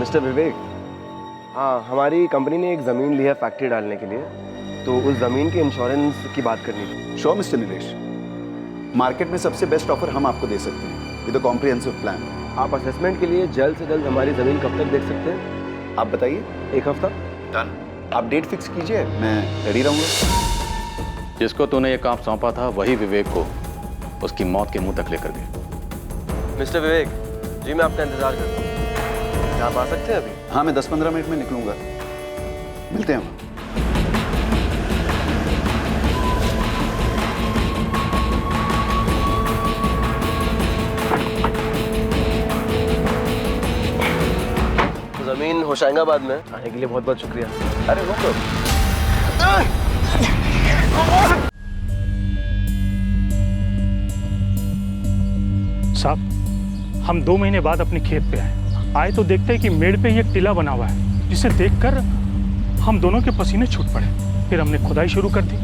Mister विवेक, हाँ हमारी company ने एक ज़मीन ली है फैक्ट्री डालने के लिए, तो उस ज़मीन के इंश्योरेंस की बात करनी थी। श्योर मिस्टर नीलेश, मार्केट में सबसे बेस्ट ऑफर हम आपको दे सकते हैं विद अ कॉम्प्रिहेंसिव प्लान। आप असेसमेंट के लिए जल्द से जल्द हमारी ज़मीन कब तक देख सकते हैं? आप बताइए। 1 हफ्ता। डन। आप डेट फिक्स कीजिए, मैं रेडी रहूँगा। जिसको तूने ये काम सौंपा था वही विवेक को उसकी मौत के मुंह तक लेकर गए। मिस्टर विवेक जी, मैं आपका इंतज़ार करता हूँ। क्या आप आ सकते हैं अभी? हाँ, मैं 10-15 मिनट में निकलूँगा। मिलते हैं। ज़मीन होशंगाबाद में आने के लिए बहुत बहुत शुक्रिया। अरे रुक लो। साहब, हम 2 महीने बाद अपने खेत पे आए तो देखते हैं कि मेड़ पे एक टीला बना हुआ है, जिसे देखकर हम दोनों के पसीने छूट पड़े। फिर हमने खुदाई शुरू कर दी।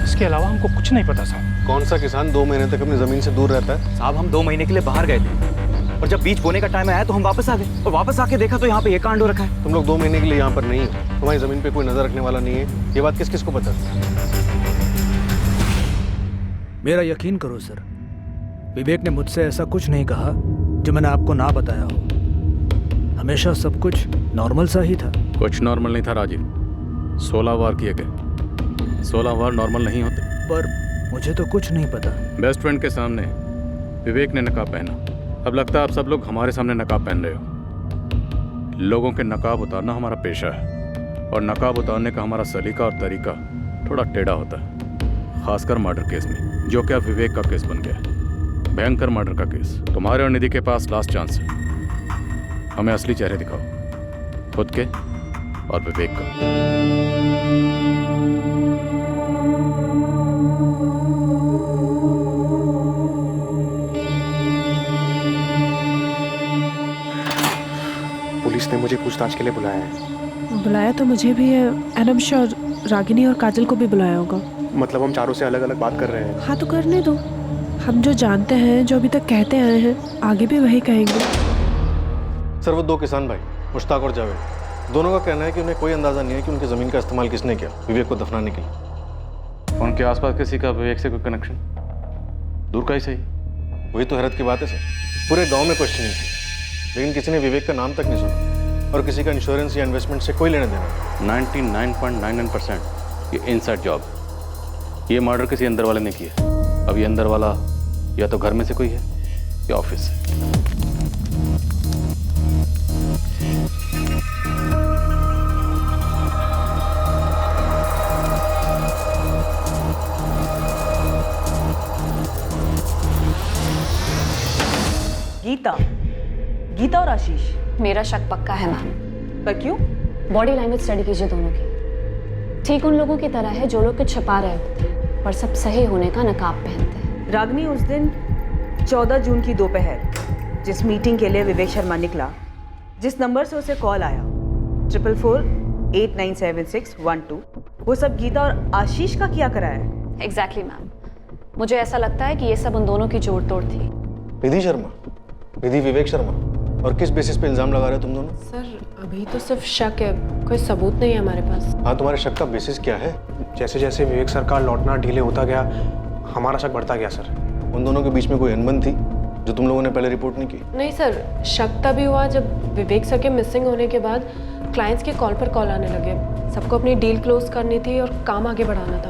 इसके अलावा हमको कुछ नहीं पता साहब। कौन सा किसान 2 महीने तक अपनी जमीन से दूर रहता है? साहब, हम 2 महीने के लिए बाहर गए थे और जब बीज बोने का टाइम आया तो हम वापस आ गए और वापस आके देखा तो यहाँ पे ये कांड हो रखा है। तुम लोग 2 महीने के लिए यहाँ पर नहीं हो, तुम्हारी जमीन पे कोई नजर रखने वाला नहीं है। ये बात किस किस को पता है? मेरा यकीन करो सर, विवेक ने मुझसे ऐसा कुछ नहीं कहा जो मैंने आपको ना बताया हो। हमेशा सब कुछ नॉर्मल सा ही था। कुछ नॉर्मल नहीं था राजीव। 16 वार किए गए। 16 वार नॉर्मल नहीं होते। पर मुझे तो कुछ नहीं पता। बेस्ट फ्रेंड के सामने विवेक ने नकाब पहना। अब लगता है आप सब लोग हमारे सामने नकाब पहन रहे हो। लोगों के नकाब उतारना हमारा पेशा है और नकाब उतारने का हमारा सलीका और तरीका थोड़ा टेढ़ा होता है, खासकर मर्डर केस में, जो कि अब विवेक का केस बन गया है। भयंकर मर्डर का केस। तुम्हारे और निधि के पास लास्ट चांस है। हमें असली चेहरे दिखाओ, खुद के और विवेक का। पुलिस ने मुझे पूछताछ के लिए बुलाया है। बुलाया तो मुझे भी है, and I am sure Ragini और काजल को भी बुलाया होगा। मतलब हम चारों से अलग अलग बात कर रहे हैं। हाँ तो करने दो। हम जो जानते हैं, जो अभी तक कहते आए हैं, आगे भी वही कहेंगे। सर, वो 2 किसान भाई मुश्ताक और जावेद, दोनों का कहना है कि उन्हें कोई अंदाजा नहीं है कि उनकी जमीन का इस्तेमाल किसने किया विवेक को दफनाने के लिए। उनके आसपास किसी का विवेक से कोई कनेक्शन? दूर का ही सही। वही तो हैरत की बात है सर। पूरे गांव में क्वेश्चनिंग थी, लेकिन किसी ने विवेक का नाम तक नहीं सुना और किसी का इंश्योरेंस या इन्वेस्टमेंट से कोई लेना देना। 99.99% ये इनसाइड जॉब। ये मर्डर किसी अंदर वाले ने किया। अब ये अंदर वाला या तो घर में से कोई है या ऑफिस से। गीता और आशीष। मेरा शक पक्का है मैम। पर क्यों? बॉडी लैंग्वेज स्टडी कीजिए दोनों की। ठीक उन लोगों की तरह है जो लोग कुछ छुपा रहे होते हैं पर सब सही होने का नकाब पहनते हैं। रागनी उस दिन 14 जून की दोपहर जिस मीटिंग के लिए विवेक शर्मा निकला, जिस नंबर से उसे कॉल आया 4448976112, वो सब गीता और आशीष का किया करा है। Exactly ma'am. मुझे ऐसा लगता है कि ये सब उन दोनों की जोड़ तोड़ थी। निधि शर्मा, निधि विवेक शर्मा, और किस बेसिस पे इल्जाम लगा रहे हो तुम दोनों? सर अभी तो सिर्फ शक है, कोई सबूत नहीं है हमारे पास। हाँ, तुम्हारे शक का बेसिस क्या है? जैसे जैसे विवेक सर का लौटना डिले होता गया, हमारा शक बढ़ता गया सर। उन दोनों के बीच में कोई अनबन थी जो तुम लोगों ने पहले रिपोर्ट नहीं की? नहीं सर, शक तभी हुआ जब विवेक सर के मिसिंग होने के बाद क्लाइंट्स के कॉल पर कॉल आने लगे। सबको अपनी डील क्लोज करनी थी और काम आगे बढ़ाना था।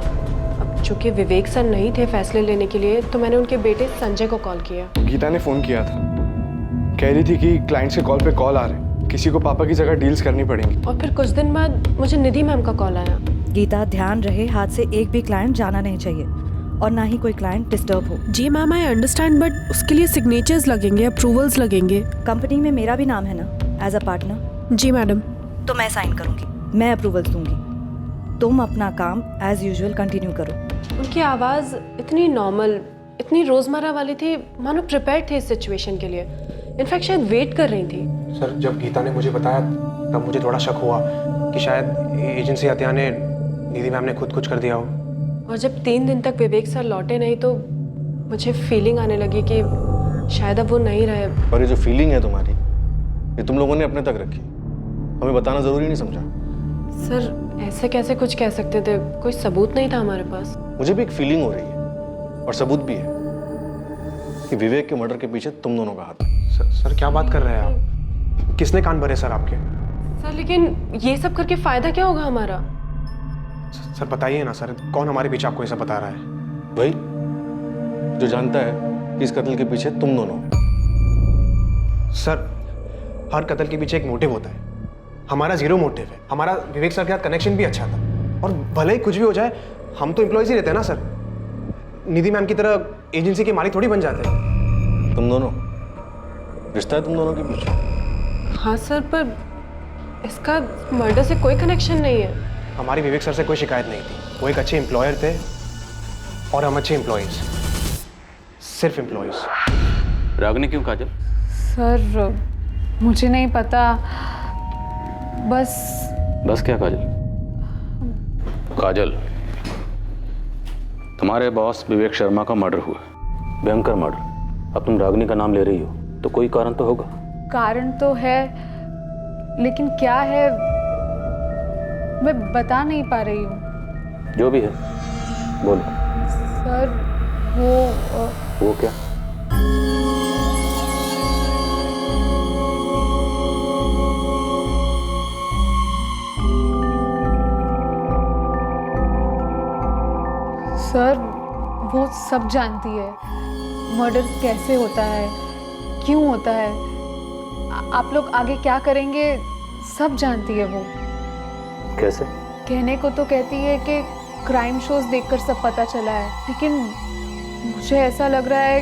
अब चूंकि विवेक सर नहीं थे फैसले लेने के लिए, तो मैंने उनके बेटे संजय को कॉल किया। गीता ने फ़ोन किया था, कह रही थी कि क्लाइंट्स के कॉल पे कॉल आ रहे हैं, किसी को पापा की जगह डील्स करनी पड़ेंगी। और फिर कुछ दिन बाद मुझे निधि मैम का कॉल आया। गीता, ध्यान रहे, हाथ से एक भी क्लाइंट जाना नहीं चाहिए और ना ही कोई क्लाइंट डिस्टर्ब हो। जी मैम, आई अंडरस्टैंड, बट उसके लिए सिग्नेचर्स लगेंगे, अप्रूवल्स लगेंगे। कंपनी में मेरा भी नाम है ना एज अ पार्टनर। जी मैडम। तो मैं साइन करूंगी, मैं अप्रूवल्स दूंगी। तुम अपना काम एज यूजुअल कंटिन्यू करो। उनकी आवाज़ इतनी नॉर्मल, इतनी रोज़मर्रा वाली थी, मानो प्रिपेयर थे इस सिचुएशन के लिए। इनफैक्ट शायद वेट कर रही थी। सर, जब गीता ने मुझे बताया तब मुझे थोड़ा शक हुआ कि शायद एजेंसी हत्या ने निधि मैम ने खुद कुछ कर दिया हो। और जब 3 दिन तक विवेक सर लौटे नहीं तो मुझे फीलिंग आने लगी कि शायद अब वो नहीं रहे। और ये जो फीलिंग है तुम्हारी, ये तुम लोगों ने अपने तक रखी, हमें बताना ज़रूरी नहीं समझा? सर ऐसे कैसे कुछ कह सकते थे, कोई सबूत नहीं था हमारे पास। मुझे भी एक फीलिंग हो रही है और सबूत भी है कि विवेक के मर्डर के पीछे तुम दोनों का हाथ है। सर क्या बात कर रहे हैं आप? किसने कान भरे सर आपके? सर लेकिन ये सब करके फायदा क्या होगा हमारा? सर बताइए ना सर, कौन हमारे पीछे आपको ये सब बता रहा है? भाई जो जानता है कि इस कत्ल के पीछे तुम दोनों। सर हर कत्ल के पीछे एक मोटिव होता है, हमारा जीरो मोटिव है। हमारा विवेक सर के साथ कनेक्शन भी अच्छा था, और भले ही कुछ भी हो जाए हम तो एम्प्लॉयज ही रहते हैं ना सर। निधि मैम की तरह एजेंसी के मालिक थोड़ी बन जाते हैं। तुम दोनों, रिश्ता है तुम दोनों के पीछे? हाँ सर, पर इसका मर्डर से कोई कनेक्शन नहीं है। हमारी विवेक सर से कोई शिकायत नहीं थी, वो एक अच्छे एम्प्लॉयर थे और हम अच्छे एम्प्लॉयज, सिर्फ एम्प्लॉयज। रागनी क्यों काजल? सर मुझे नहीं पता, बस क्या काजल? काजल, तुम्हारे बॉस विवेक शर्मा का मर्डर हुआ, भयंकर मर्डर। अब तुम रागनी का नाम ले रही हो तो कोई कारण तो होगा। कारण तो है, लेकिन क्या है मैं बता नहीं पा रही हूँ। जो भी है बोलो। सर वो क्या? सर वो सब जानती है, मर्डर कैसे होता है, क्यों होता है, आप लोग आगे क्या करेंगे सब जानती है वो। कैसे? कहने को तो कहती है कि क्राइम शोज देखकर सब पता चला है, लेकिन मुझे ऐसा लग रहा है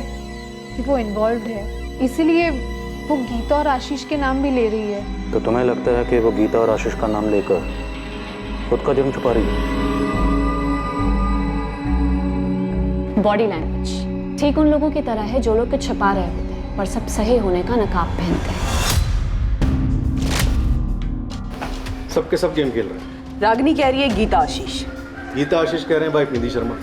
कि वो इन्वॉल्व्ड है, इसीलिए वो गीता और आशीष के नाम भी ले रही है। तो तुम्हें लगता है कि वो गीता और आशीष का नाम लेकर खुद का जुर्म छुपा रही है? बॉडी लैंग्वेज ठीक उन लोगों की तरह है जो लोग कुछ छुपा रहे होते हैं पर सब सही होने का नकाब पहनते हैं। सबके सब गेम खेल रहे हैं। रागनी कह रही है गीता आशीष, गीता आशीष कह रहे हैं वाइफ निधि शर्मा,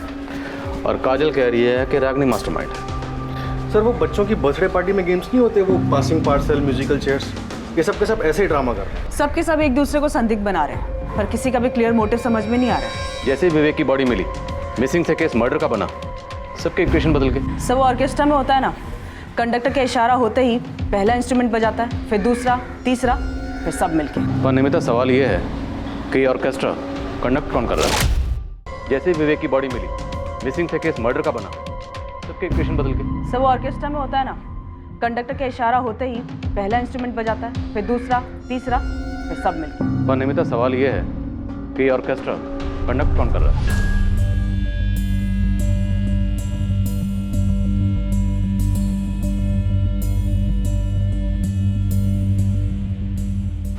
और काजल कह रही है कि रागनी मास्टरमाइंड है। सर वो बच्चों की बर्थडे पार्टी में गेम्स नहीं होते, वो पासिंग पार्सल, म्यूजिकल चेयर्स, ये सब के सब ऐसे ही ड्रामा कर रहे हैं। सबके सब एक दूसरे को संदिग्ध बना रहे हैं, पर किसी का भी क्लियर मोटिव समझ में नहीं आ रहा है। जैसे ही विवेक की बॉडी मिली, मिसिंग से केस मर्डर का बना, सबके इक्वेशन बदल गए। सब ऑर्केस्ट्रा में होता है ना, कंडक्टर का इशारा होते ही पहला इंस्ट्रूमेंट बजाता है, फिर दूसरा, तीसरा, फिर सब मिलके। पर निमिता सवाल ये है कि ऑर्केस्ट्रा कंडक्ट कौन कर रहा है? जैसे ही विवेक की बॉडी मिली, मिसिंग से केस मर्डर का बना, सबके इक्वेशन बदल गए। सब ऑर्केस्ट्रा में होता है ना, कंडक्टर का इशारा होते ही पहला इंस्ट्रूमेंट बजाता है, फिर दूसरा, तीसरा, फिर सब मिलके। पर निमिता सवाल ये है कि ऑर्केस्ट्रा कंडक्ट कौन कर रहा है?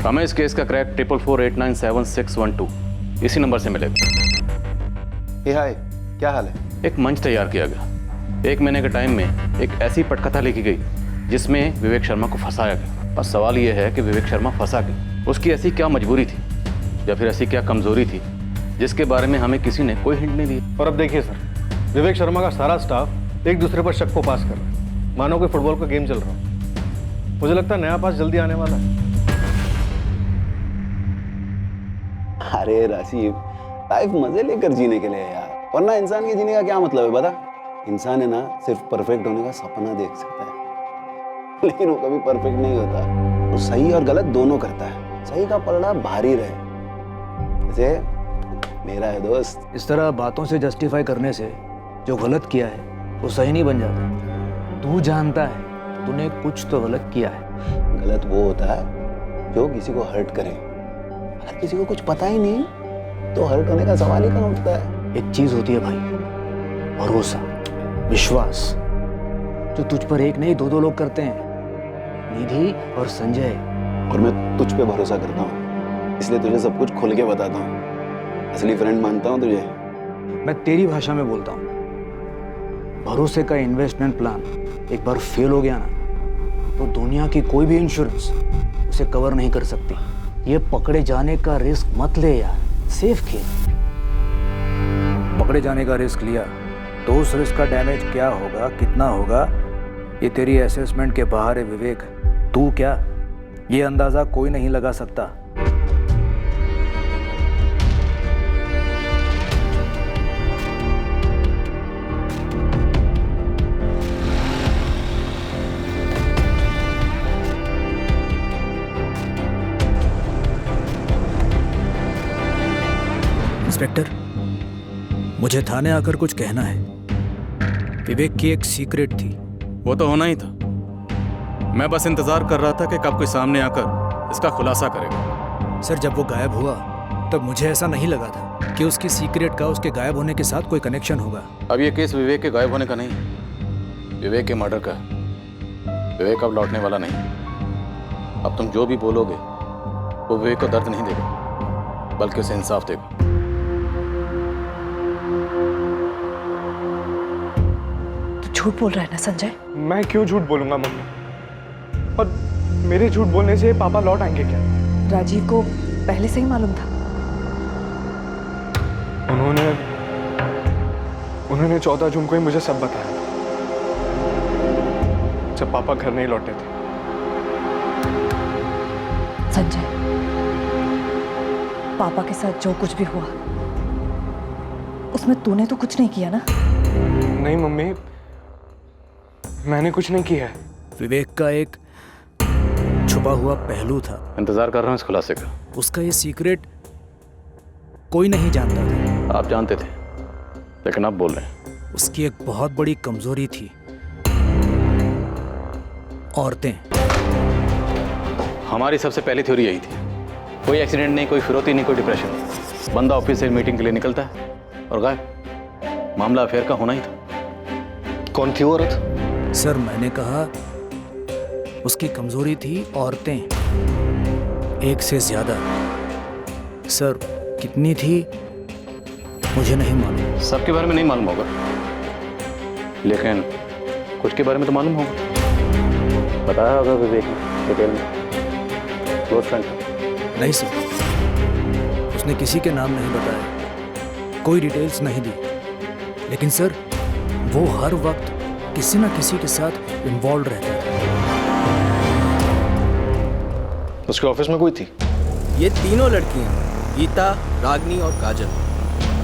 हमें इस केस का क्रैक 4448976112 इसी नंबर से मिलेगा। हे हाय, क्या हाल है? एक मंच तैयार किया गया, 1 महीने के टाइम में एक ऐसी पटकथा लिखी गई जिसमें विवेक शर्मा को फंसाया गया। और सवाल यह है कि विवेक शर्मा फंसा गया, उसकी ऐसी क्या मजबूरी थी या फिर ऐसी क्या कमजोरी थी जिसके बारे में हमें किसी ने कोई हिंट नहीं दिया। और अब देखिए सर, विवेक शर्मा का सारा स्टाफ एक दूसरे पर शक को पास कर रहा है, मानो कोई फुटबॉल का गेम चल रहा हो। मुझे लगता है नया पास जल्दी आने वाला है। अरे राशिद, लाइफ मजे लेकर जीने के लिए यार, वरना इंसान के जीने का क्या मतलब है बता? इंसान है ना, सिर्फ परफेक्ट होने का सपना देख सकता है, लेकिन वो कभी परफेक्ट नहीं होता। वो सही और गलत दोनों करता है, सही का पलड़ा भारी रहे। जैसे मेरा है दोस्त। इस तरह बातों से जस्टिफाई करने से जो गलत किया है वो सही नहीं बन जाता। तू जानता है तूने कुछ तो गलत किया है। गलत वो होता है जो किसी को हर्ट करे, अगर किसी को कुछ पता ही नहीं तो हर्ट होने का सवाल ही कहाँ उठता है। एक चीज होती है भाई, भरोसा, विश्वास, जो तुझ पर एक नहीं 2-2 लोग करते हैं, निधि और संजय। और मैं तुझ पे भरोसा करता हूँ, इसलिए तुझे सब कुछ खुल के बताता हूँ। असली फ्रेंड मानता हूँ तुझे। मैं तेरी भाषा में बोलता हूँ, भरोसे का इन्वेस्टमेंट प्लान एक बार फेल हो गया ना तो दुनिया की कोई भी इंश्योरेंस उसे कवर नहीं कर सकती। ये पकड़े जाने का रिस्क मत ले यार, सेफ खेल। पकड़े जाने का रिस्क लिया तो उस रिस्क का डैमेज क्या होगा, कितना होगा, ये तेरी असेसमेंट के बाहर है विवेक। तू क्या, ये अंदाजा कोई नहीं लगा सकता। इंस्पेक्टर, मुझे थाने आकर कुछ कहना है। विवेक की एक सीक्रेट थी। वो तो होना ही था। मैं बस इंतजार कर रहा था कि कब कोई सामने आकर इसका खुलासा करेगा। सर, जब वो गायब हुआ तब मुझे ऐसा नहीं लगा था कि उसकी सीक्रेट का उसके गायब होने के साथ कोई कनेक्शन होगा। अब ये केस विवेक के गायब होने का नहीं, विवेक के मर्डर का है। विवेक अब लौटने वाला नहीं। अब तुम जो भी बोलोगे वो विवेक को दर्द नहीं देगा, बल्कि उसे इंसाफ देगा। झूठ बोल रहा है ना संजय? मैं क्यों झूठ बोलूंगा मम्मी? और मेरे झूठ बोलने से पापा लौट आएंगे क्या? राजीव को पहले से ही मालूम था। उन्होंने 14 जून को ही मुझे सब बताया था, जब पापा घर नहीं लौटे थे। संजय, पापा के साथ जो कुछ भी हुआ उसमें तूने तो कुछ नहीं किया ना? नहीं मम्मी, मैंने कुछ नहीं किया है। विवेक का एक छुपा हुआ पहलू था। इंतजार कर रहा हूँ इस खुलासे का। उसका ये सीक्रेट कोई नहीं जानता था। आप जानते थे, लेकिन आप बोल रहे हैं। उसकी एक बहुत बड़ी कमजोरी थी, औरतें। हमारी सबसे पहली थ्योरी यही थी। कोई एक्सीडेंट नहीं, कोई फिरौती नहीं, कोई डिप्रेशन नहीं। बंदा ऑफिस से मीटिंग के लिए निकलता है और गायब। मामला अफेयर का होना ही था। कौन थी वो औरत? सर, मैंने कहा उसकी कमजोरी थी औरतें, एक से ज्यादा। सर, कितनी थी मुझे नहीं मालूम। सबके बारे में नहीं मालूम होगा, लेकिन कुछ के बारे में तो मालूम होगा। बताया होगा विवेक ने डिटेल में। क्लोज फ्रेंड था? नहीं सर, उसने किसी के नाम नहीं बताया, कोई डिटेल्स नहीं दी। लेकिन सर, वो हर वक्त किसी न किसी के साथ इन्वॉल्व रहता था। उसके ऑफिस में कोई थी? ये तीनों लड़कियां, गीता, रागनी और काजल,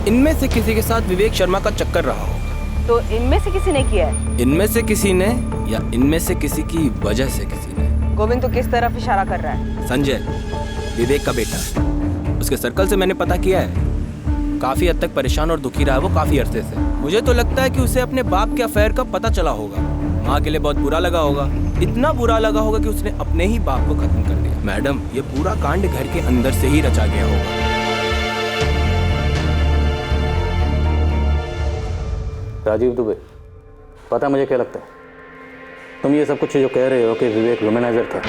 इनमें से किसी के साथ विवेक शर्मा का चक्कर रहा होगा। तो इनमें से किसी ने किया है? इनमें से किसी ने, या इनमें से किसी की वजह से किसी ने। गोविंद तो किस तरफ इशारा कर रहा है? संजय, विवेक का बेटा। उसके सर्कल से मैंने पता किया है, काफी हद तक परेशान और दुखी रहा है वो काफी अरसे से। मुझे तो लगता है कि उसे अपने बाप के अफेयर का पता चला होगा। माँ के लिए बहुत बुरा लगा होगा, इतना बुरा लगा होगा कि उसने अपने ही बाप को खत्म कर दिया। मैडम, ये पूरा कांड घर के अंदर से ही रचा गया होगा। राजीव दुबे, पता मुझे क्या लगता है? तुम ये सब कुछ जो कह रहे हो कि विवेक वुमेनाइजर था,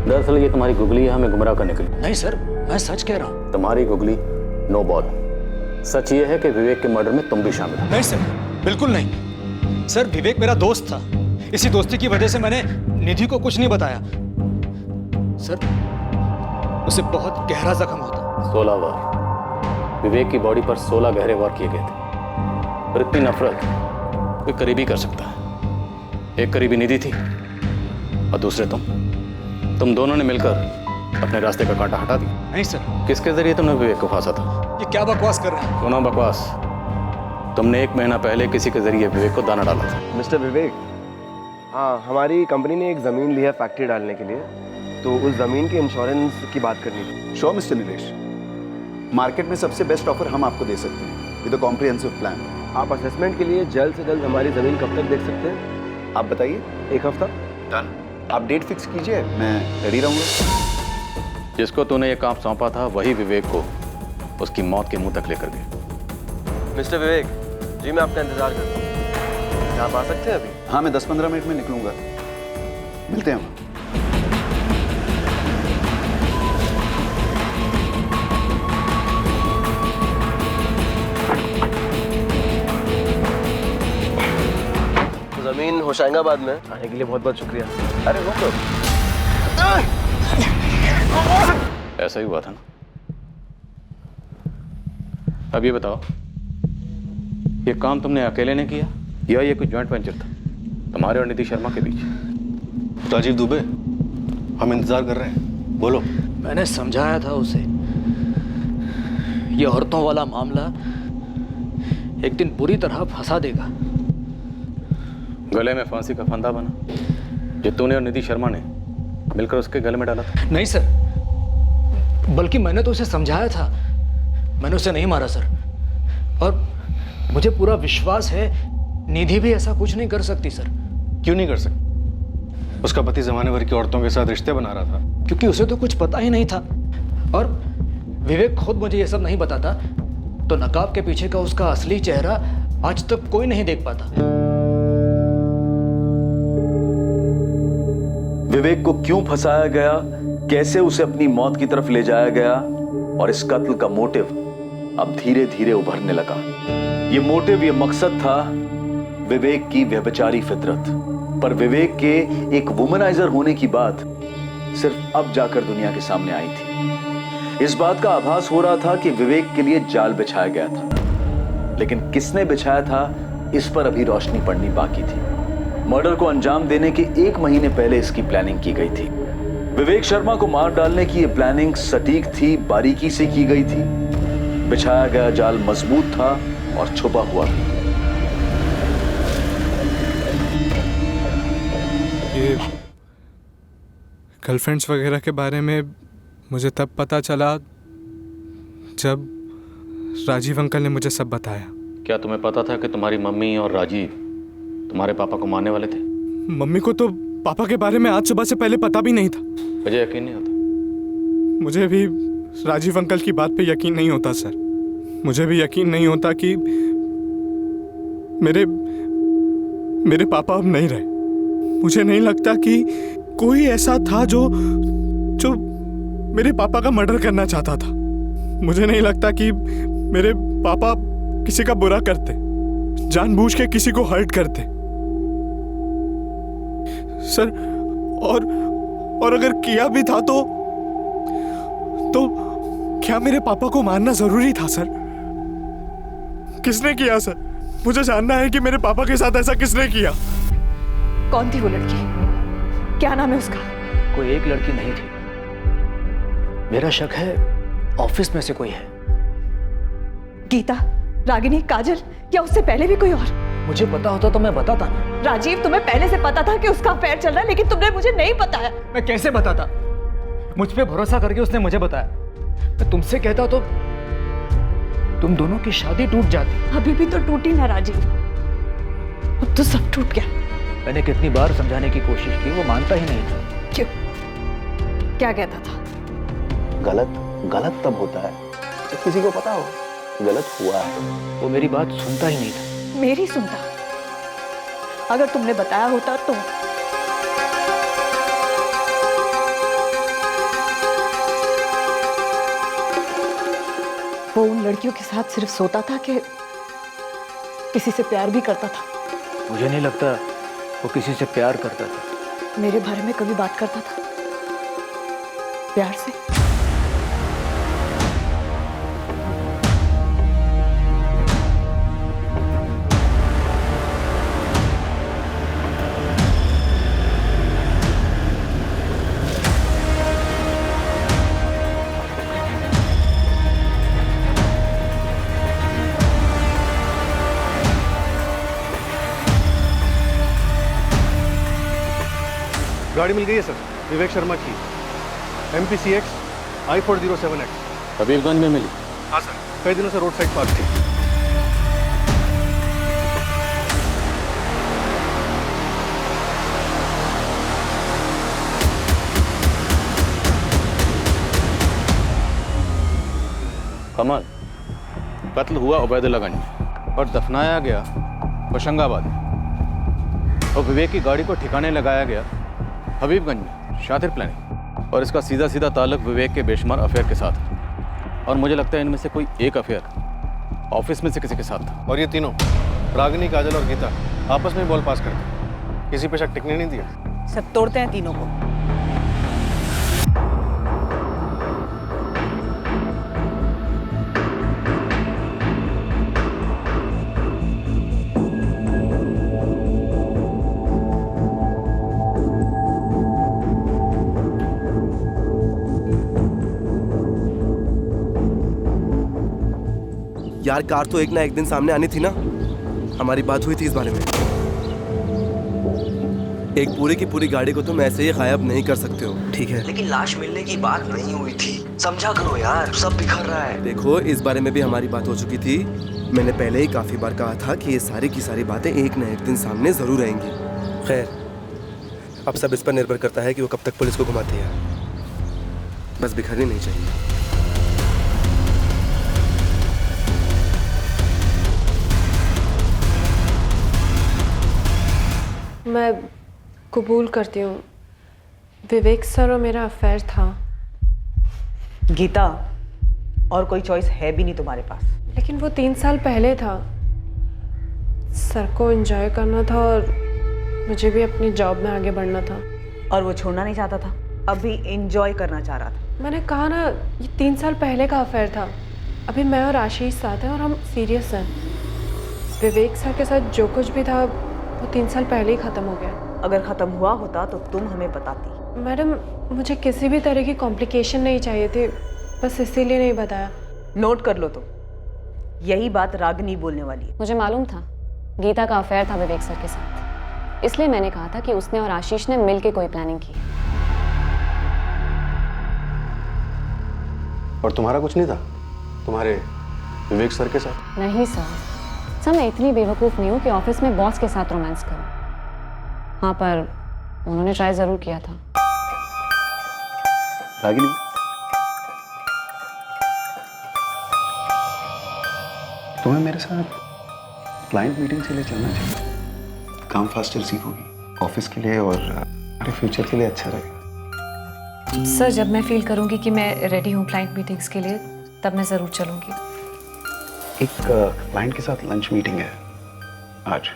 दरअसल ये तुम्हारी गुगली है हमें गुमराह करने के लिए। नहीं सर, मैं सच कह रहा हूँ। तुम्हारी गुगली नो बॉल। सच ये है कि विवेक के मर्डर में तुम भी शामिल हो। नहीं सर, बिल्कुल नहीं। सर, विवेक मेरा दोस्त था। इसी दोस्ती की वजह से मैंने निधि को कुछ नहीं बताया। सर, उसे बहुत गहरा जख्म होता। 16 वार विवेक की बॉडी पर 16 गहरे वार किए गए थे। और इतनी नफरत कोई करीबी कर सकता है। एक करीबी निधि थी और दूसरे तुम दोनों ने मिलकर अपने रास्ते का कांटा हटा दिया। नहीं सर। किसके जरिए तुमने विवेक को फांसा था? ये क्या बकवास कर रहे हैं? सुनो बकवास, तुमने 1 महीना पहले किसी के जरिए विवेक को दाना डाला था। मिस्टर विवेक, हाँ, हमारी कंपनी ने एक ज़मीन ली है फैक्ट्री डालने के लिए, तो उस ज़मीन के इंश्योरेंस की बात करनी थी। श्योर मिस्टर निलेश, मार्केट में सबसे बेस्ट ऑफर हम आपको दे सकते हैं विद अ कॉम्प्रिहेंसिव प्लान। आप असेसमेंट के लिए जल्द से जल्द हमारी ज़मीन कब तक देख सकते हैं? आप बताइए। 1 हफ्ता। डन। आप डेट फिक्स कीजिए, मैं रेडी रहूँगा। जिसको तूने ये काम सौंपा था वही विवेक को उसकी मौत के मुंह तक लेकर गए। मिस्टर विवेक जी, मैं आपका इंतजार करता हूँ। आप आ सकते हैं अभी? हाँ, मैं 10-15 मिनट में निकलूंगा। मिलते हैं। ज़मीन होशंगाबाद में आने के लिए बहुत बहुत शुक्रिया। अरे रुको, ऐसा ही हुआ था ना? अब ये बताओ, ये काम तुमने अकेले ने किया या ये कोई जॉइंट वेंचर था तुम्हारे और निधि शर्मा के बीच? राजीव दुबे, हम इंतजार कर रहे हैं, बोलो। मैंने समझाया था उसे, ये औरतों वाला मामला एक दिन बुरी तरह फंसा देगा। गले में फांसी का फंदा बना जो तूने और निधि शर्मा ने मिलकर उसके गले में डाला था। नहीं सर, बल्कि मैंने तो उसे समझाया था, मैंने उसे नहीं मारा सर। और मुझे पूरा विश्वास है निधि भी ऐसा कुछ नहीं कर सकती सर। क्यों नहीं कर सकती? उसका पति जमाने भर की औरतों के साथ रिश्ते बना रहा था। क्योंकि उसे तो कुछ पता ही नहीं था, और विवेक खुद मुझे ये सब नहीं बताता तो नकाब के पीछे का उसका असली चेहरा आज तक कोई नहीं देख पाता। विवेक को क्यों फंसाया गया, कैसे उसे अपनी मौत की तरफ ले जाया गया, और इस कत्ल का मोटिव अब धीरे धीरे उभरने लगा। ये मोटिव, ये मकसद था विवेक की व्यभिचारी फितरत। पर विवेक के एक वुमनाइजर होने की बात सिर्फ अब जाकर दुनिया के सामने आई थी। इस बात का आभास हो रहा था कि विवेक के लिए जाल बिछाया गया था, लेकिन किसने बिछाया था इस पर अभी रोशनी पड़नी बाकी थी। मर्डर को अंजाम देने के 1 महीने पहले इसकी प्लानिंग की गई थी। विवेक शर्मा को मार डालने की यह प्लानिंग सटीक थी, बारीकी से की गई थी। बिछाया गया जाल मजबूत था और छुपा हुआ भी। ये गर्लफ्रेंड्स वगैरह के बारे में मुझे तब पता चला जब राजीव अंकल ने मुझे सब बताया। क्या तुम्हें पता था कि तुम्हारी मम्मी और राजीव तुम्हारे पापा को मारने वाले थे? मम्मी को तो पापा के बारे में आज सुबह से पहले पता भी नहीं था। मुझे यकीन नहीं होता। मुझे भी राजीव अंकल की बात पे यकीन नहीं होता सर। मुझे भी यकीन नहीं होता कि मेरे पापा अब नहीं रहे। मुझे नहीं लगता कि कोई ऐसा था जो मेरे पापा का मर्डर करना चाहता था। मुझे नहीं लगता कि मेरे पापा किसी का बुरा करते, जानबूझ के किसी को हर्ट करते सर। और अगर किया भी था तो क्या मेरे पापा को मारना जरूरी था सर? किसने किया सर? मुझे जानना है कि मेरे पापा के साथ ऐसा किसने किया। कौन थी वो लड़की? क्या नाम है उसका? कोई एक लड़की नहीं थी, मेरा शक है ऑफिस में से कोई है। गीता, रागिनी, काजल या उससे पहले भी कोई और? मुझे पता होता तो मैं बताता ना। राजीव, तुम्हें पहले से पता था कि उसका अफेयर चल रहा है, लेकिन तुमने मुझे नहीं बताया। मैं कैसे बताता? मुझ पे भरोसा करके उसने मुझे बताया। मैं तुमसे कहता तो तुम दोनों की शादी टूट जाती। अभी भी तो टूटी ना राजीव, अब तो सब टूट गया। मैंने कितनी बार समझाने की कोशिश की, वो मानता ही नहीं था। क्यों? क्या कहता था? गलत तब होता है जब किसी को पता हो गलत हुआ है। वो मेरी बात सुनता ही नहीं था। मेरी सुनता? अगर तुमने बताया होता तो। वो उन लड़कियों के साथ सिर्फ सोता था कि किसी से प्यार भी करता था? मुझे नहीं लगता वो किसी से प्यार करता था। मेरे बारे में कभी बात करता था प्यार से? गाड़ी मिल गई है सर, विवेक शर्मा की, MPCX I407X। हबीबगंज में मिली? हाँ सर, कई दिनों से रोड साइड पार्क थी। कमल, कत्ल हुआ उबैदुल्लागंज में और दफनाया गया होशंगाबाद में, और विवेक की गाड़ी को ठिकाने लगाया गया हबीबगंज में, शातिर प्लानिंग। और इसका सीधा सीधा ताल्लुक विवेक के बेशुमार अफेयर के साथ है। और मुझे लगता है इनमें से कोई एक अफेयर ऑफिस में से किसी के साथ था। और ये तीनों, रागिनी, काजल और गीता, आपस में बॉल पास करते, किसी पे शक टिकने नहीं दिया। सब तोड़ते हैं तीनों को। यार कार तो एक ना एक दिन सामने आनी थी ना, हमारी बात हुई थी इस बारे में। एक पूरी की पूरी गाड़ी को तुम ऐसे ही गायब नहीं कर सकते हो, ठीक है? लेकिन लाश मिलने की बात नहीं हुई थी, समझा करो यार, सब बिखर रहा है। देखो इस बारे में भी हमारी बात हो चुकी थी। मैंने पहले ही काफी बार कहा था कि ये सारी की सारी बातें एक ना एक दिन सामने जरूर आएंगी। खैर, अब सब इस पर निर्भर करता है कि वो कब तक पुलिस को घुमाती है। बस बिखरनी नहीं चाहिए। मैं कबूल करती हूँ, विवेक सर और मेरा अफेयर था। गीता, और कोई चॉइस है भी नहीं तुम्हारे पास। लेकिन वो 3 साल पहले था। सर को एंजॉय करना था और मुझे भी अपनी जॉब में आगे बढ़ना था। और वो छोड़ना नहीं चाहता था, अभी एंजॉय करना चाह रहा था। मैंने कहा ना, ये 3 साल पहले का अफेयर था। अभी मैं और आशीष साथ हैं और हम सीरियस हैं। विवेक सर के साथ जो कुछ भी था वो 3 साल पहले ही ख़त्म हो गया। अगर ख़त्म हुआ होता तो तुम हमें बताती। मैडम, मुझे किसी भी तरह की कॉम्प्लिकेशन नहीं चाहिए थी, बस इसीलिए नहीं बताया। नोट कर लो तुम, यही बात रागिनी बोलने वाली है। मुझे मालूम था गीता का अफेयर था विवेक सर के साथ, इसलिए मैंने कहा था कि उसने और आशीष ने मिलकर कोई प्लानिंग की। और तुम्हारा कुछ नहीं था तुम्हारे विवेक सर के साथ? नहीं सर, मैं इतनी बेवकूफ़ नहीं हूँ कि ऑफिस में बॉस के साथ रोमांस करूँ। हाँ, पर उन्होंने ट्राई ज़रूर किया था। रागिनी, तुम्हें मेरे साथ क्लाइंट मीटिंग के लिए चलना चाहिए। काम फास्टर सीखोगी, ऑफिस के लिए और हमारे फ्यूचर के लिए अच्छा रहेगा। सर, जब मैं फील करूँगी कि मैं रेडी हूँ क्लाइंट मीटिंग्स के लिए, तब मैं ज़रूर चलूँगी। एक क्लाइंट के साथ लंच मीटिंग है आज।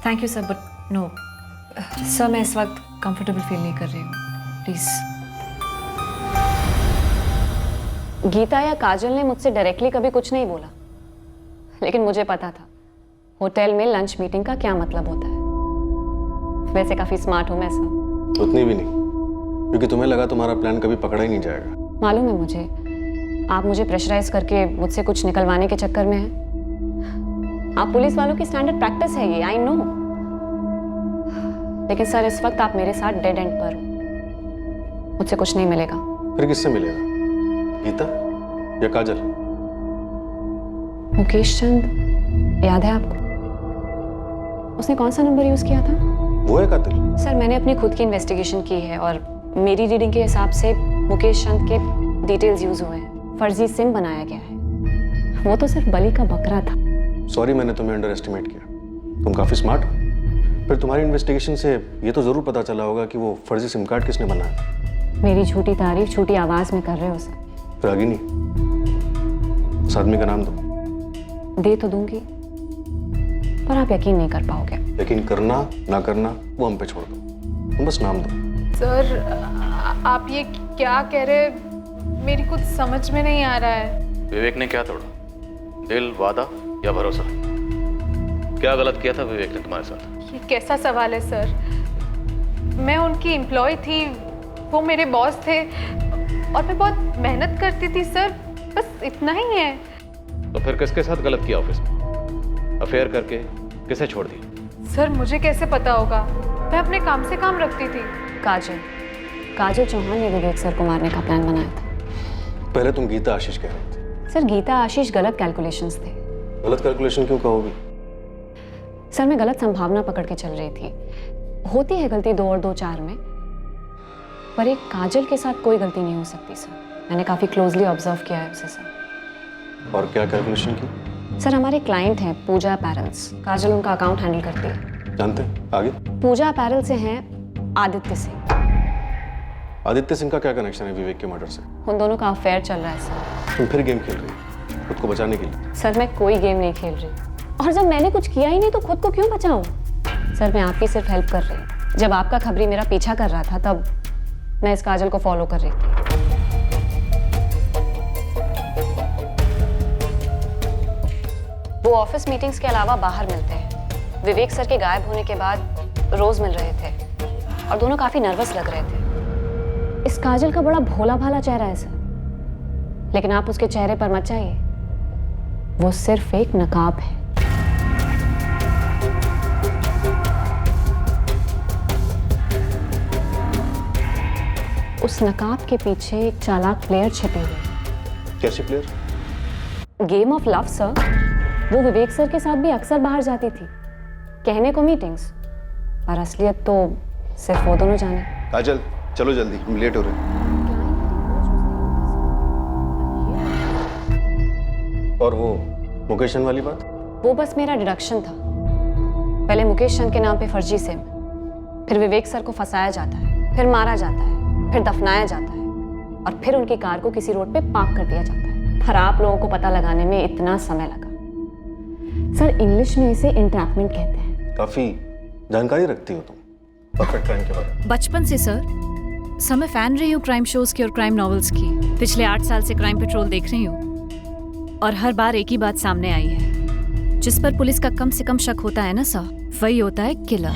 Thank you sir, but no sir, मैं इस वक्त कंफर्टेबल फील नहीं कर रही हूँ, प्लीज़। गीता या काजल ने मुझसे डायरेक्टली कभी कुछ नहीं बोला, लेकिन मुझे पता था होटल में लंच मीटिंग का क्या मतलब होता है। वैसे काफ़ी स्मार्ट हूँ मैं सर। उतनी भी नहीं, क्योंकि तुम्हें लगा तुम्हारा प्लान कभी पकड़ा ही नहीं जाएगा। मालूम है मुझे, आप मुझे प्रेशराइज करके मुझसे कुछ निकलवाने के चक्कर में हैं। आप पुलिस वालों की स्टैंडर्ड प्रैक्टिस है ये, आई नो। लेकिन सर, इस वक्त आप मेरे साथ डेड एंड पर हो, मुझसे कुछ नहीं मिलेगा। फिर किससे मिलेगा? गीता या काजल? मुकेश चंद, याद है आपको? उसने कौन सा नंबर यूज किया था? वो है कातिल? सर, मैंने अपनी खुद की इन्वेस्टिगेशन की है और मेरी रीडिंग के हिसाब से मुकेश चंद के डिटेल्स यूज हुए हैं, फर्जी सिम बनाया गया है। वो तो सिर्फ बलि का बकरा था। सॉरी, मैंने तुम्हें अंडर एस्टिमेट किया। तुम काफी स्मार्ट हो। फिर तुम्हारी इन्वेस्टिगेशन से ये तो जरूर पता चला होगा कि वो फर्जी सिम कार्ड किसने बनाया। मेरी झूठी तारीफ छोटी आवाज में कर रहे हो सर। रागिनी, उस आदमी का नाम दो। दे तो दूंगी, पर आप यकीन नहीं कर पाओगे। यकीन करना ना करना वो हम पे छोड़ दो, तुम बस नाम दो। सर, आप ये क्या कह रहे हैं? मेरी कुछ समझ में नहीं आ रहा है। विवेक ने क्या तोड़ा? दिल, वादा या भरोसा? क्या गलत किया था विवेक ने तुम्हारे साथ? ये कैसा सवाल है सर? मैं उनकी एम्प्लॉय थी, वो मेरे बॉस थे और मैं बहुत मेहनत करती थी सर, बस इतना ही है। तो फिर किसके साथ गलत किया ऑफिस में? अफेयर करके किसे छोड़ दिया? सर, मुझे कैसे पता होगा? मैं अपने काम से काम रखती थी। काजल चौहान ने विवेक सर को मारने का प्लान बनाया था। पहले तुम गीता आशीष कह रहे थे। सर, गीता आशीष गलत कैलकुलेशंस थे। गलत कैलकुलेशन क्यों कहोगी? सर, मैं गलत संभावना पकड़ के चल रही थी। होती है गलती 2 और 2 4 में, पर एक काजल के साथ कोई गलती नहीं हो सकती सर। मैंने काफी क्लोजली ऑब्जर्व किया है उसे सर। और क्या कैलकुलेशन की? सर, हमारे क्लाइंट हैं पूजा अपैरल्स। काजल उनका अकाउंट हैंडल करती है। जानते हैं, आगे? पूजा अपैरल से हैं आदित्य सिंह। आदित्य सिंह का क्या कनेक्शन है विवेक के मर्डर से? उन दोनों का अफेयर चल रहा है सर। तुम फिर गेम खेल रही हो खुद को बचाने के लिए? सर, मैं कोई गेम नहीं खेल रही, और जब मैंने कुछ किया ही नहीं तो खुद को क्यों बचाऊं? सर, मैं आपकी सिर्फ हेल्प कर रही हूँ। जब आपका खबरी मेरा पीछा कर रहा था, तब मैं इस काजल को फॉलो कर रही थी। वो ऑफिस मीटिंग्स के अलावा बाहर मिलते हैं। विवेक सर के गायब होने के बाद रोज मिल रहे थे और दोनों काफी नर्वस लग रहे थे। इस काजल का बड़ा भोला भाला चेहरा है सर, लेकिन आप उसके चेहरे पर मत जाइए। वो सिर्फ एक नकाब है। उस नकाब के पीछे एक चालाक प्लेयर छिपी हुई। कैसी player? Game of love sir. वो विवेक सर के साथ भी अक्सर बाहर जाती थी, कहने को मीटिंग्स, पर असलियत तो सिर्फ वो दोनों जाने। काजल चलो जल्दी, हम लेट हो रहे हैं। और वो मुकेश चंद वाली बात? वो बस मेरा डिडक्शन था। पहले मुकेश चंद के नाम पे फर्जी सिम, फिर विवेक सर को फंसाया जाता है, फिर मारा जाता है, फिर दफनाया जाता है, और फिर उनकी कार को किसी रोड पे पार्क कर दिया जाता है। पर आप लोगों को पता लगाने में इतना समय लगा। सर इंग्लिश में इसे इंट्रैपमेंट कहते हैं। काफी जानकारी रखती हो तुम परफेक्ट क्राइम के बारे में। बचपन से सर मैं फैन रही हूँ क्राइम शोज की और क्राइम नॉवेल्स की। पिछले 8 साल से क्राइम पेट्रोल देख रही हूँ और हर बार एक ही बात सामने आई है, जिस पर पुलिस का कम से कम शक होता है ना सर, वही होता है किलर।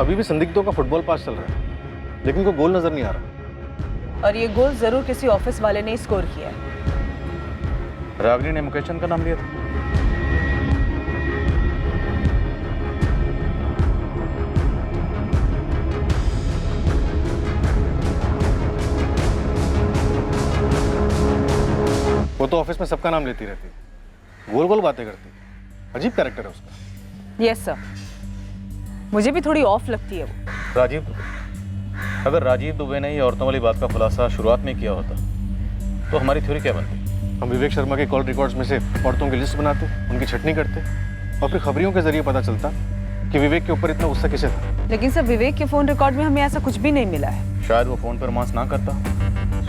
अभी भी संदिग्धों का फुटबॉल पास चल रहा है, लेकिन कोई गोल नजर नहीं आ रहा। और ये गोल जरूर किसी ऑफिस वाले ने स्कोर किया है। रागिनी ने मुकेश चंद का नाम लिया था। वो तो ऑफिस में सबका नाम लेती रहती है, गोल गोल बातें करती है। अजीब कैरेक्टर है उसका। यस सर, मुझे भी थोड़ी ऑफ लगती है वो। राजीव दुबे, अगर राजीव दुबे ने ये औरतों वाली बात का खुलासा शुरुआत में किया होता तो हमारी थ्योरी क्या बनती? हम विवेक शर्मा के कॉल रिकॉर्ड्स में से औरतों की लिस्ट बनाते, उनकी छटनी करते, और फिर खबरियों के जरिए पता चलता कि विवेक के ऊपर इतना गुस्सा किसे था। लेकिन सर विवेक के फोन रिकॉर्ड में हमें ऐसा कुछ भी नहीं मिला है। शायद वो फोन पर रोमांस ना करता,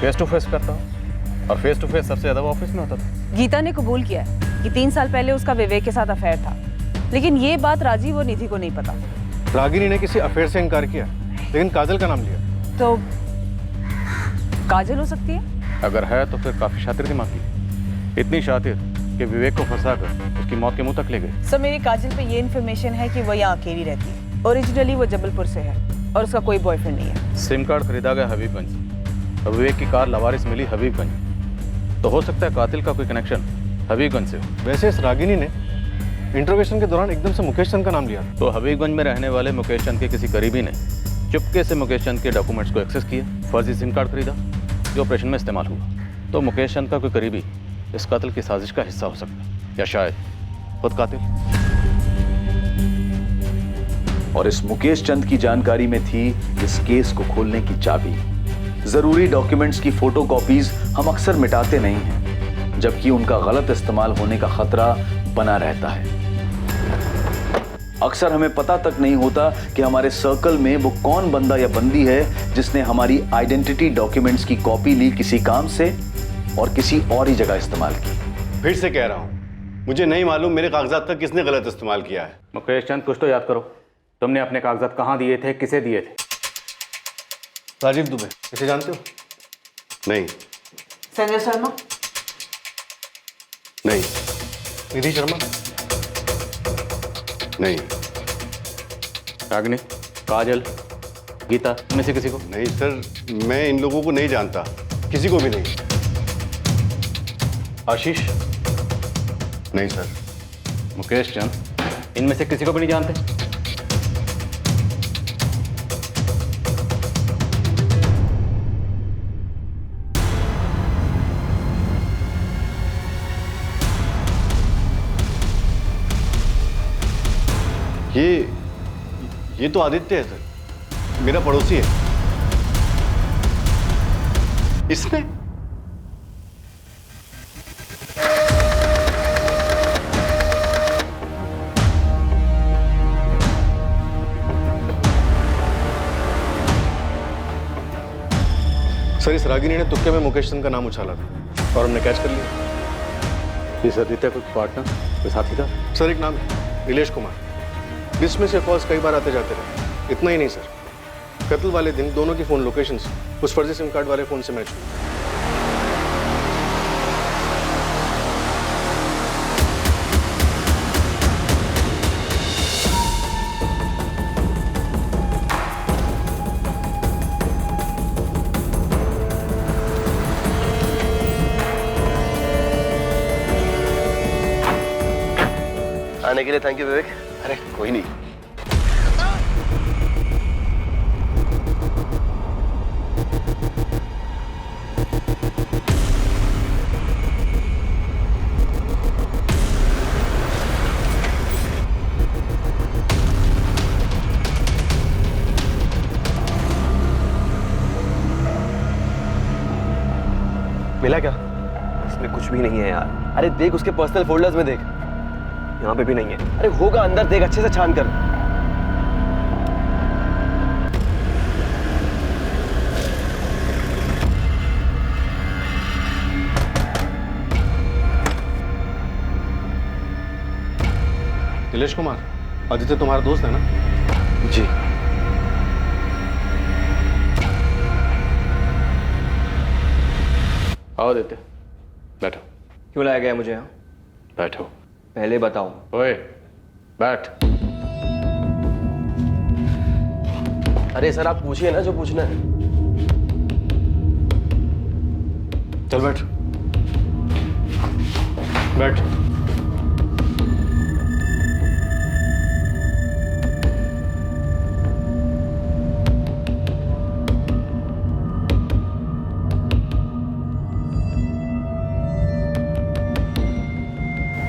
फेस टू फेस करता, और फेस टू फेस सबसे ज्यादा वो ऑफिस में होता था। गीता ने कबूल किया है कि 3 साल पहले उसका विवेक के साथ अफेयर था, लेकिन ये बात राजीव और निधि को नहीं पता। रागिनी ने किसी अफेयर से इनकार किया, लेकिन काजल का नाम लिया। तो काजल हो सकती है। अगर है तो फिर काफी शातिर दिमाग की, इतनी शातिर कि विवेक को फंसाकर उसकी मौत के मुंह तक ले गए। सर मेरी काजल पे ये इन्फॉर्मेशन है कि वो यहाँ अकेली रहती है। ओरिजिनली वो जबलपुर से है और उसका कोई बॉयफ्रेंड नहीं है। सिम कार्ड खरीदा गया हबीबगंज से, और विवेक की कार लवारिस मिली हबीबगंज, तो हो सकता है कातिल का कोई कनेक्शन हबीबगंज से हो। वैसे इस रागिनी ने इंटरोगेशन के दौरान एकदम से मुकेश चंद का नाम लिया, तो हबीबगंज में रहने वाले मुकेश चंद के किसी करीबी ने चुपके से मुकेश चंद के डॉक्यूमेंट्स को एक्सेस किया, फर्जी सिम कार्ड खरीदा जो ऑपरेशन में इस्तेमाल हुआ। तो मुकेश चंद का कोई करीबी इस कातिल की साजिश का हिस्सा हो सकता है, या शायद खुद कातिल। और इस मुकेश चंद की जानकारी में थी इस केस को खोलने की चाबी। जरूरी डॉक्यूमेंट्स की फोटोकॉपीज हम अक्सर मिटाते नहीं हैं, जबकि उनका गलत इस्तेमाल होने का खतरा बना रहता है। अक्सर हमें पता तक नहीं होता कि हमारे सर्कल में वो कौन बंदा या बंदी है जिसने हमारी आइडेंटिटी डॉक्यूमेंट्स की कॉपी ली किसी काम से और किसी और ही जगह इस्तेमाल की। फिर से कह रहा हूं, मुझे नहीं मालूम मेरे कागजात का किसने गलत इस्तेमाल किया है। मुकेश चंद, कुछ तो याद करो, तुमने अपने कागजात कहाँ दिए थे, किसे दिए थे? राजीव दुबे, इसे जानते हो? नहीं। संजय शर्मा? नहीं। निधि शर्मा? नहीं। रागिनी, काजल, गीता, में से किसी को? नहीं सर, मैं इन लोगों को नहीं जानता, किसी को भी नहीं। आशीष? नहीं सर। मुकेश चंद, इनमें से किसी को भी नहीं जानते? ये तो आदित्य है सर, मेरा पड़ोसी है। इसने सर, इस रागिनी ने तुक्के में मुकेश चंद का नाम उछाला था और हमने कैच कर लिया। इस आदित्य कोई पार्टनर, कोई साथी था? सर एक नाम है नीलेश कुमार। लिस्ट में से कॉल्स कई बार आते जाते रहे। इतना ही नहीं सर, कत्ल वाले दिन दोनों की फोन लोकेशंस उस फर्जी सिम कार्ड वाले फोन से मैच हुई। के लिए थैंक यू विवेक। अरे कोई नहीं। मिला क्या? इसमें कुछ भी नहीं है यार। अरे देख उसके पर्सनल फोल्डर्स में देख। यहाँ पे भी नहीं है। अरे होगा अंदर, देख अच्छे से छान कर। नीलेश कुमार, आदित्य तुम्हारा दोस्त है ना? जी। आओ आदित्य, बैठो। क्यों लाया गया मुझे यहाँ? बैठो। पहले बताओ। ओए, बैठ। अरे सर आप पूछिए ना जो पूछना है। चल बैठ। बैठ।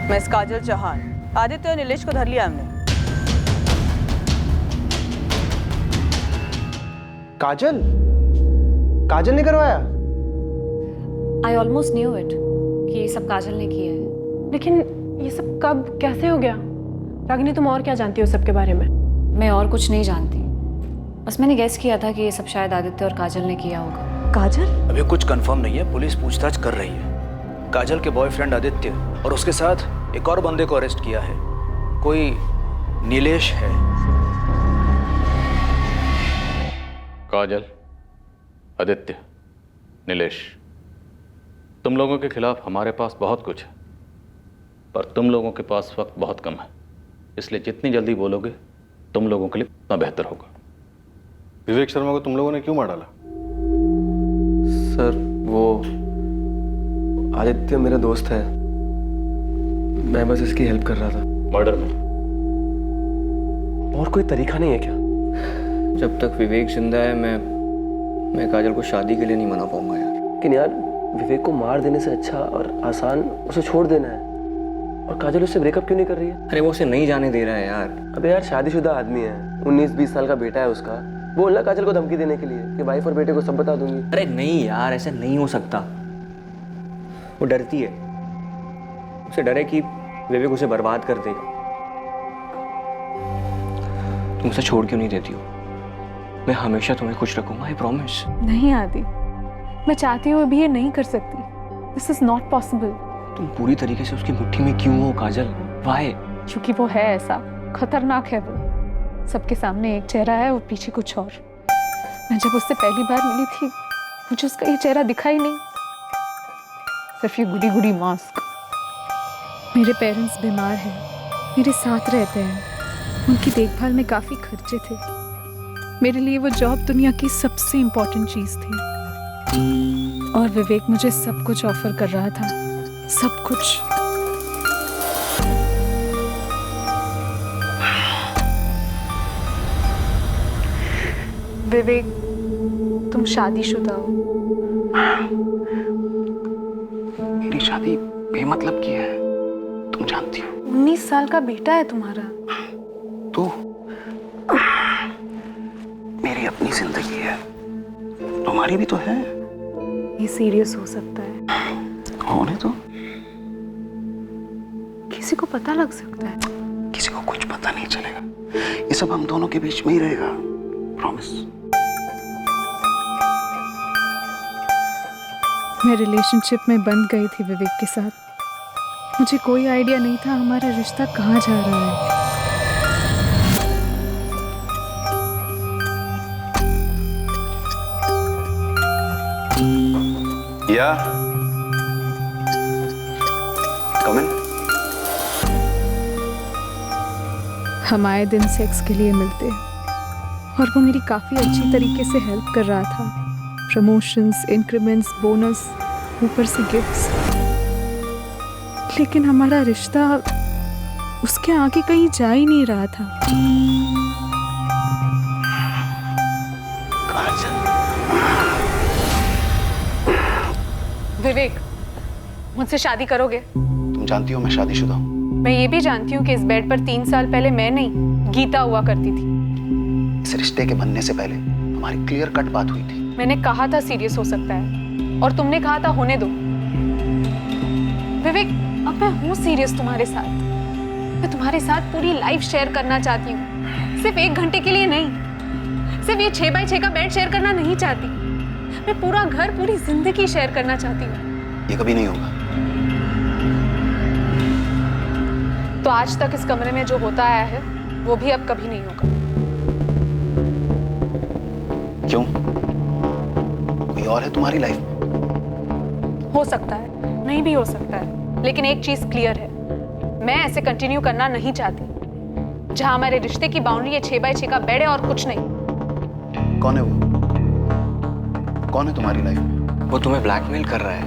मिस काजल चौहान, आदित्य और नीलेश को धर लिया हमने। काजल? काजल ने करवाया? आई ऑलमोस्ट न्यू इट कि ये सब काजल ने किया है। लेकिन ये सब कब कैसे हो गया? रागिनी तुम और क्या जानती हो सबके बारे में? मैं और कुछ नहीं जानती, बस मैंने गेस किया था कि ये सब शायद आदित्य और काजल ने किया होगा। काजल? अभी कुछ कंफर्म नहीं है, पुलिस पूछताछ कर रही है। काजल के बॉयफ्रेंड आदित्य और उसके साथ एक और बंदे को अरेस्ट किया है, कोई नीलेश है। काजल, आदित्य, नीलेश, तुम लोगों के खिलाफ हमारे पास बहुत कुछ है, पर तुम लोगों के पास वक्त बहुत कम है, इसलिए जितनी जल्दी बोलोगे तुम लोगों के लिए उतना बेहतर होगा। विवेक शर्मा को तुम लोगों ने क्यों मार डाला? सर वो आदित्य मेरा दोस्त है, मैं बस इसकी हेल्प कर रहा था। मर्डर में? और कोई तरीका नहीं है क्या? जब तक विवेक जिंदा है मैं काजल को शादी के लिए नहीं मना पाऊंगा यार। लेकिन यार विवेक को मार देने से अच्छा और आसान उसे छोड़ देना है। और काजल उससे ब्रेकअप क्यों नहीं कर रही है? अरे वो उसे नहीं जाने दे रहा है यार। अबे यार शादीशुदा आदमी है, 19-20 साल का बेटा है उसका। बोलना काजल को धमकी देने के लिए कि वाइफ और बेटे को सब बता दूंगी। अरे नहीं यार, ऐसा नहीं हो सकता। वो डरती है, उसे डर है कि विवेक उसे बर्बाद कर देगा। तुम उसे छोड़ क्यों नहीं देती हो? मैं हमेशा तुम्हें खुश रखूंगा, आई प्रॉमिस। नहीं आदि, मैं चाहती हूँ अभी ये नहीं कर सकती। This is not possible. तुम पूरी तरीके से उसकी मुट्ठी में क्यों हो काजल? वाई? क्योंकि वो है ऐसा, खतरनाक है वो। सबके सामने एक चेहरा है और पीछे कुछ और। मैं जब उससे पहली बार मिली थी मुझे उसका ये चेहरा दिखा ही नहीं, सिर्फ ये गुडी गुडी मास्क। मेरे पेरेंट्स बीमार हैं, मेरे साथ रहते हैं, उनकी देखभाल में काफ़ी खर्चे थे। मेरे लिए वो जॉब दुनिया की सबसे इम्पोर्टेंट चीज़ थी। और विवेक मुझे सब कुछ ऑफर कर रहा था, सब कुछ। विवेक, तुम शादीशुदा हो। मेरी शादी बेमतलब की है, तुम जानती हो। 19 साल का बेटा है तुम्हारा। तो मेरी अपनी जिंदगी है, तुम्हारी भी तो है। ये सीरियस हो सकता है। होने तो किसी को पता लग सकता है। किसी को कुछ पता नहीं चलेगा, ये सब हम दोनों के बीच में ही रहेगा, प्रॉमिस। मैं रिलेशनशिप में बंध गई थी विवेक के साथ। मुझे कोई आइडिया नहीं था हमारा रिश्ता कहाँ जा रहा है। या कम इन। हम आए दिन सेक्स के लिए मिलते और वो मेरी काफ़ी अच्छी तरीके से हेल्प कर रहा था। प्रमोशंस, इंक्रीमेंट्स, बोनस, ऊपर से गिफ्ट्स। लेकिन हमारा रिश्ता उसके आगे कहीं जा ही नहीं रहा था। विवेक, मुझसे शादी करोगे? तुम जानती हो मैं शादीशुदा हूँ। मैं ये भी जानती हूँ कि इस बेड पर 3 साल पहले मैं नहीं, गीता हुआ करती थी। इस रिश्ते के बनने से पहले हमारी क्लियर कट बात हुई थी। मैंने कहा था सीरियस हो सकता है और तुमने कहा था होने दो। विवेक, अब मैं हूँ सीरियस तुम्हारे साथ। मैं तुम्हारे साथ पूरी लाइफ शेयर करना चाहती हूँ, सिर्फ 1 घंटे के लिए नहीं। सिर्फ ये 6 बाय 6 का बेड शेयर करना नहीं चाहती। मैं पूरा घर, पूरी जिंदगी शेयर करना चाहती हूँ। ये कभी नहीं होगा। तो आज तक इस कमरे में जो होता आया है वो भी अब कभी नहीं होगा। क्यों? कोई और है तुम्हारी लाइफ में? हो सकता है, नहीं भी हो सकता है, लेकिन एक चीज क्लियर है, मैं ऐसे कंटिन्यू करना नहीं चाहती। जहां हमारे रिश्ते की बाउंड्री ये 6 बाय 6 का बेड है और कुछ नहीं। कौन है वो? कौन है तुम्हारी लाइफ में? वो तुम्हें ब्लैकमेल कर रहा है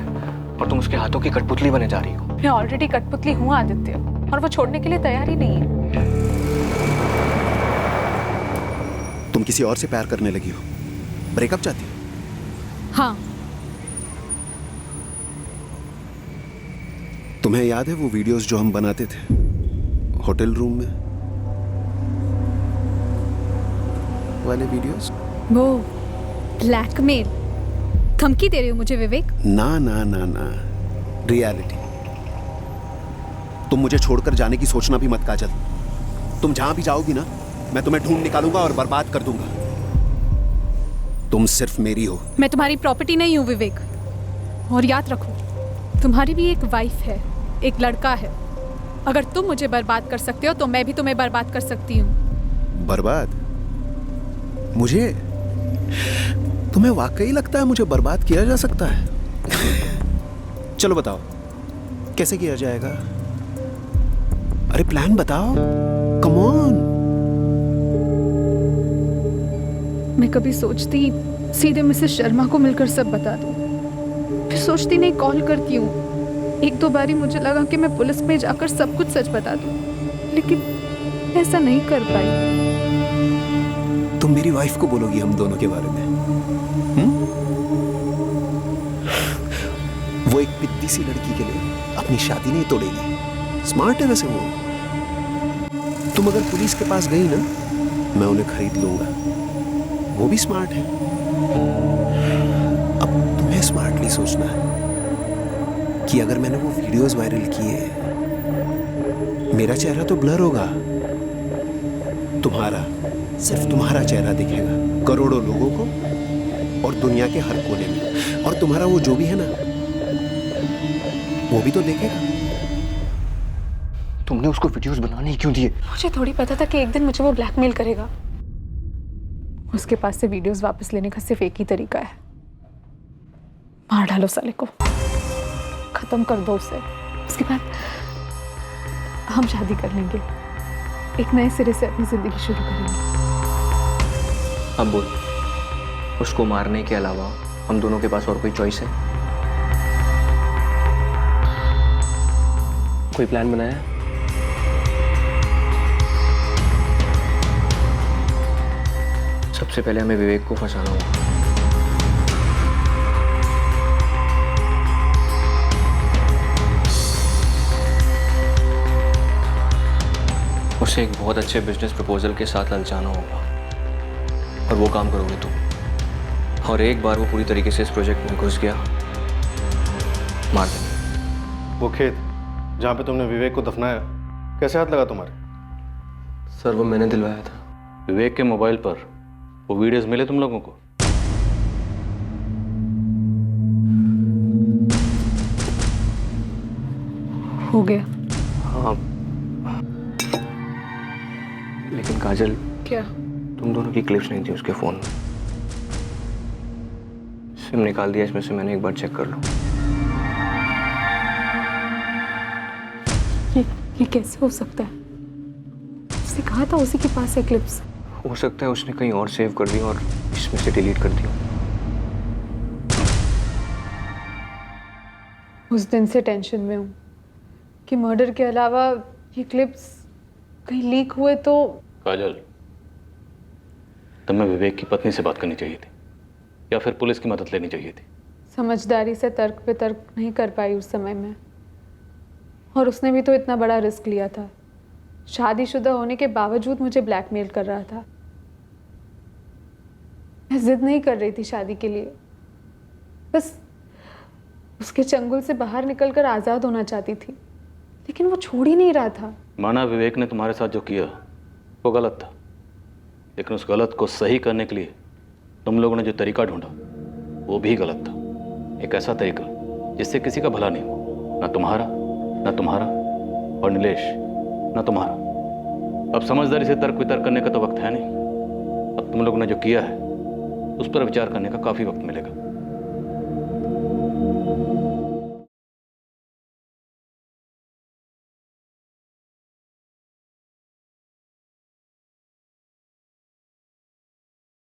और तुम उसके हाथों की कठपुतली बने जा रही हो। मैं ऑलरेडी कठपुतली हूँ आदित्य, और वो छोड़ने के लिए तैयार ही नहीं है। तुम किसी और से प्यार करने लगी हो, ब्रेकअप चाहती हो? हाँ। तुम्हें याद है वो वीडियोस जो हम बनाते थे होटल रूम में, वाले वीडियोस? वो ब्लैकमेल, धमकी दे रही हो मुझे विवेक? ना ना ना ना, रियलिटी। तुम मुझे छोड़कर जाने की सोचना भी मत काजल। तुम जहां भी जाओगी ना, मैं तुम्हें ढूंढ निकालूंगा और बर्बाद कर दूंगा। तुम सिर्फ मेरी हो। मैं तुम्हारी प्रॉपर्टी नहीं हूँ विवेक, और याद रखो तुम्हारी भी एक वाइफ है, एक लड़का है। अगर तुम मुझे बर्बाद कर सकते हो तो मैं भी तुम्हें बर्बाद कर सकती हूँ। बर्बाद? मुझे? तुम्हें वाकई लगता है मुझे बर्बाद किया जा सकता है? चलो बताओ कैसे किया जाएगा? अरे प्लान बताओ, कम ऑन। मैं कभी सोचती सीधे मिसेस शर्मा को मिलकर सब बता दूं, फिर सोचती नहीं कॉल करती हूँ। 1-2 बारी मुझे लगा कि मैं पुलिस में जाकर सब कुछ सच बता दूं, लेकिन ऐसा नहीं कर पाई। तुम मेरी वाइफ को बोलोगी हम दोनों के बारे में? वो एक पिद्दी सी लड़की के लिए अपनी शादी नहीं तोड़ेगी। स्मार्ट है वैसे वो। तुम अगर पुलिस के पास गई ना, मैं उन्हें खरीद लूंगा। वो भी स्मार्ट है। अब तुम्हें स्मार्टली सोचना है कि अगर मैंने वो वीडियोस वायरल किए, मेरा चेहरा तो ब्लर होगा, तुम्हारा, सिर्फ तुम्हारा चेहरा दिखेगा करोड़ों लोगों को और दुनिया के हर कोने में। और तुम्हारा वो जो भी है ना, वो भी तो देखेगा। तुमने उसको वीडियोस बनाने ही क्यों दिए? मुझे थोड़ी पता था कि एक दिन मुझे वो ब्लैकमेल करेगा। उसके पास से वीडियोस वापस लेने का सिर्फ एक ही तरीका है, मार डालो साले को, खत्म कर दो उसे। उसके बाद हम शादी कर लेंगे, एक नए सिरे से अपनी जिंदगी शुरू करेंगे। अब बोल, उसको मारने के अलावा हम दोनों के पास और कोई चॉइस है? कोई प्लान बनाया है? सबसे पहले हमें विवेक को फंसाना होगा। उसे एक बहुत अच्छे बिजनेस प्रपोजल के साथ ललचाना होगा, और वो काम करोगे तुम। और एक बार वो पूरी तरीके से इस प्रोजेक्ट में घुस गया, मार देंगे। वो खेत जहाँ पे तुमने विवेक को दफनाया, कैसे हाथ लगा तुम्हारे? सर वो मैंने दिलवाया था। विवेक के मोबाइल पर वो वीडियोस मिले तुम लोगों को? हो गया। हाँ, लेकिन काजल, क्या? तुम दोनों की क्लिप्स नहीं थी उसके फोन में। सिम निकाल दिया इसमें से, मैंने एक बार चेक कर लो। ये कैसे हो सकता है? उसने कहा था उसी के पास है क्लिप्स। हो सकता है उसने कहीं और सेव कर दी और इसमें से डिलीट कर दी। उस दिन से टेंशन में हूँ कि मर्डर के अलावा ये क्लिप्स कहीं लीक हुए तो। काजल, तुम्हें विवेक की पत्नी से बात करनी चाहिए थी या फिर पुलिस की मदद लेनी चाहिए थी। समझदारी से तर्क पे तर्क नहीं कर पाई उस समय में, और उसने भी तो इतना बड़ा रिस्क लिया था। शादीशुदा होने के बावजूद मुझे ब्लैकमेल कर रहा था। मैं जिद नहीं कर रही थी शादी के लिए, बस उसके चंगुल से बाहर निकलकर आज़ाद होना चाहती थी, लेकिन वो छोड़ ही नहीं रहा था। माना विवेक ने तुम्हारे साथ जो किया वो गलत था, लेकिन उस गलत को सही करने के लिए तुम लोगों ने जो तरीका ढूंढा वो भी गलत था। एक ऐसा तरीका जिससे किसी का भला नहीं हो, ना तुम्हारा, ना तुम्हारा, और नीलेश, ना तुम्हारा। अब समझदारी से तर्क वितर्क करने का तो वक्त है नहीं। अब तुम लोगों ने जो किया है उस पर विचार करने का काफ़ी वक्त मिलेगा।